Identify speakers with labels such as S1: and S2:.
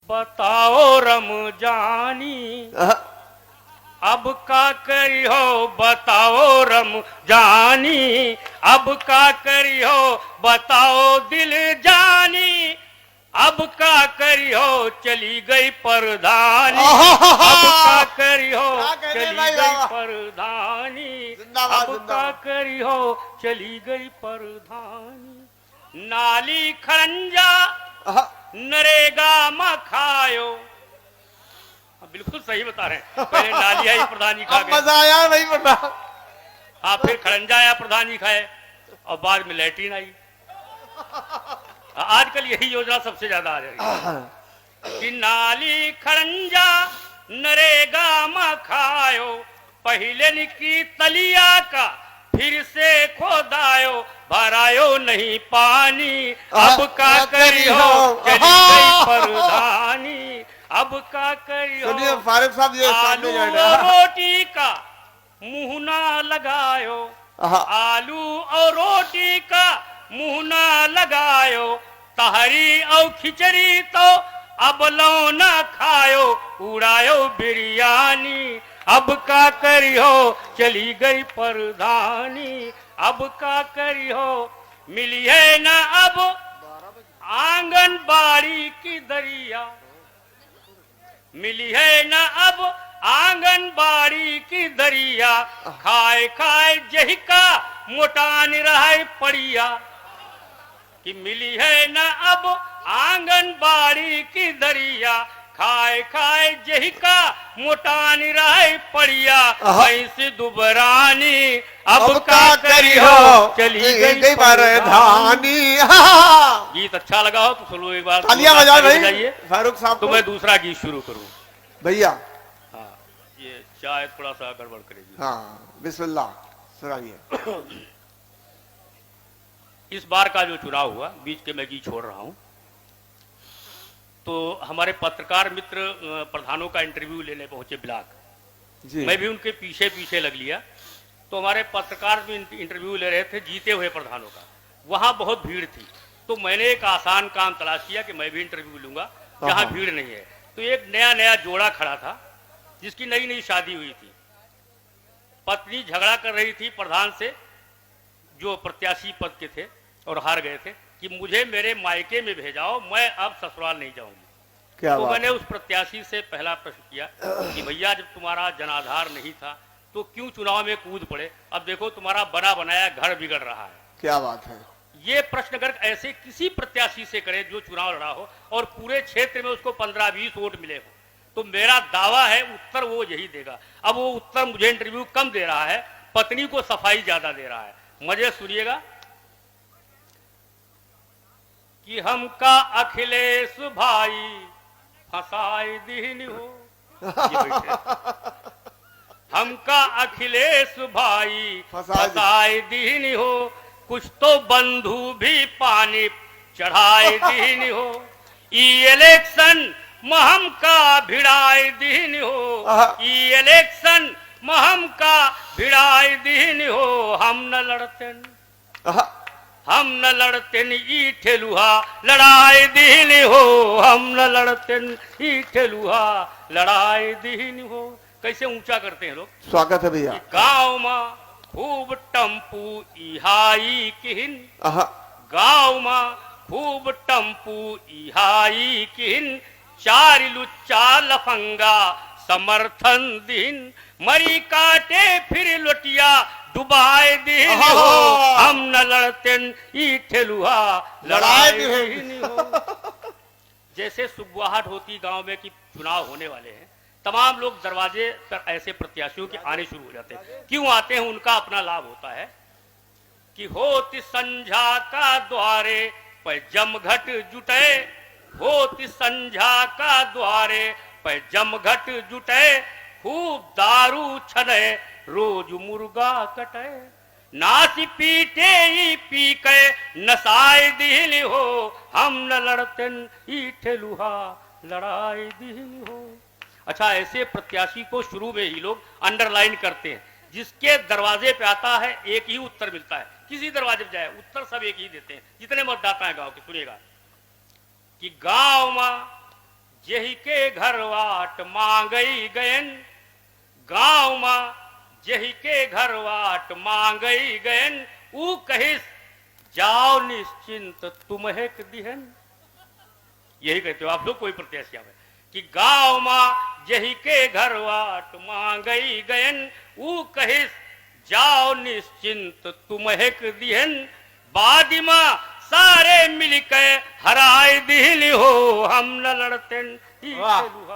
S1: बताओ रमजानी अब का करी हो, बताओ रमजानी अब का करी हो, बताओ दिल जानी अब का करी हो, चली गई परधानी अब का करी हो, चली गई परधानी अब का करी हो, चली गई परधानी। नाली खरंजा नरेगा में खायो, बिल्कुल सही बता रहे हैं। पहले नाली आई प्रधान जी खा गए,
S2: मजा आया नहीं पता।
S1: हाँ, फिर खरंजा आया प्रधान जी खाए और बाद में लैट्रिन आई। आजकल यही योजना सबसे ज्यादा आ रही है कि नाली खरंजा नरेगा में खायो, पहले निकी तलिया का फिर से खोदायो, भरायो नहीं पानी अब का करी हो, चली गई परधानी अब का करी हो।
S2: फारूक साहब ये
S1: आलू और रोटी का मुंह ना लगायो, आलू और रोटी का मुंह ना लगायो, तहरी और खिचड़ी तो अब लो ना खायो, उड़ायो बिरयानी अब का करी हो, चली गई परधानी अब का करी हो। मिली है ना अब आंगनबाड़ी की दरिया, मिली है ना अब आंगनबाड़ी की दरिया, खाए खाए जही का मोटान रहे पड़िया कि मिली है ना अब आंगनबाड़ी की दरिया, खाए खाए जही का मोटानी रहे पड़िया, ऐसी दुबरानी अब का करी हो, चली गई परधानी। गीत अच्छा लगा हो तो सुनो एक बार,
S2: तालियां बजा भाई फारूक साहब।
S1: तो मैं दूसरा गीत शुरू करूं
S2: भैया।
S1: हाँ, ये शायद थोड़ा सा गड़बड़ करेगी।
S2: हाँ, बिस्मिल्लाह सुनाइए।
S1: इस बार का जो चुनाव हुआ, बीच के मैं गीत छोड़ रहा हूं, तो हमारे पत्रकार मित्र प्रधानों का इंटरव्यू लेने पहुंचे ब्लॉक, मैं भी उनके पीछे पीछे लग लिया। तो हमारे पत्रकार भी इंटरव्यू ले रहे थे जीते हुए प्रधानों का, वहां बहुत भीड़ थी। तो मैंने एक आसान काम तलाश किया कि मैं भी इंटरव्यू लूंगा जहां भीड़ नहीं है। तो एक नया नया जोड़ा खड़ा था जिसकी नई नई शादी हुई थी, पत्नी झगड़ा कर रही थी प्रधान से जो प्रत्याशी पद के थे और हार गए थे कि मुझे मेरे मायके में भेजाओ, मैं अब ससुराल नहीं जाऊंगी। तो मैंने उस प्रत्याशी से पहला प्रश्न किया कि भैया जब तुम्हारा जनाधार नहीं था तो क्यों चुनाव में कूद पड़े, अब देखो तुम्हारा बना बनाया घर बिगड़ रहा है।
S2: क्या बात है।
S1: ये प्रश्न अगर ऐसे किसी प्रत्याशी से करे जो चुनाव लड़ा हो और पूरे क्षेत्र में उसको 15-20 वोट मिले हो, तो मेरा दावा है उत्तर वो यही देगा। अब वो उत्तर मुझे इंटरव्यू कम दे रहा है, पत्नी को सफाई ज्यादा दे रहा है। मजे सुनिएगा कि हमका अखिलेश भाई फसाई दीन हो, हमका अखिलेश भाई फसाई दीन हो, कुछ तो बंधु भी पानी चढ़ाई दीन हो, इलेक्शन महम का भिड़ाई दीन हो, इलेक्शन महम का भिड़ाई दीन हो, हम न लड़ते हम न लड़ते ई ठेलुहा लड़ाई दीन हो, हम न लड़ते ई ठेलुहा लड़ाई दीन हो। कैसे ऊंचा करते हैं लोग।
S2: स्वागत है भैया।
S1: गांव में खूब टम्पू इहाई किहिन, गांव में खूब टम्पू इहाई किहिन, चार लुच्चा लफंगा समर्थन दिन, मरी काटे फिर लोटिया डुबाए दिन हो, हम न लड़ते ई ठेलुहा लड़ाई दिन हो। जैसे सुगवाहट होती गांव में कि चुनाव होने वाले हैं, तमाम लोग दरवाजे पर ऐसे प्रत्याशियों के आने शुरू हो जाते हैं। क्यों आते हैं, उनका अपना लाभ होता है कि होती संझा का द्वारे पर जमघट जुटे, होती संझा का द्वारे पर जमघट जुटे, खूब दारू छने रोज मुर्गा कटे, नाच पीटे ही पी के नसाए दिल हो, हम न लड़ते ई ठेलुहा लड़ाई दिल हो। अच्छा, ऐसे प्रत्याशी को शुरू में ही लोग अंडरलाइन करते हैं, जिसके दरवाजे पे आता है एक ही उत्तर मिलता है। किसी दरवाजे पे जाए उत्तर सब एक ही देते हैं जितने मतदाता हैं गांव के। सुनिएगा कि गांव में जेही के घर वाट मांगई गयन गांव मां जेही के घर वाट मांगई गयन ऊ कहिस जाओ निश्चिंत तुम्हें दिहन। यही कहते हो आप लोग, कोई प्रत्याशी आवे कि गांव मां जेही के घर वाट मांगई गयन ऊ कहिस जाओ निश्चिंत तुम्हें दिहन। बादिमा सारे मिलके हराए दिल हो हम न लड़ते।
S2: वाह।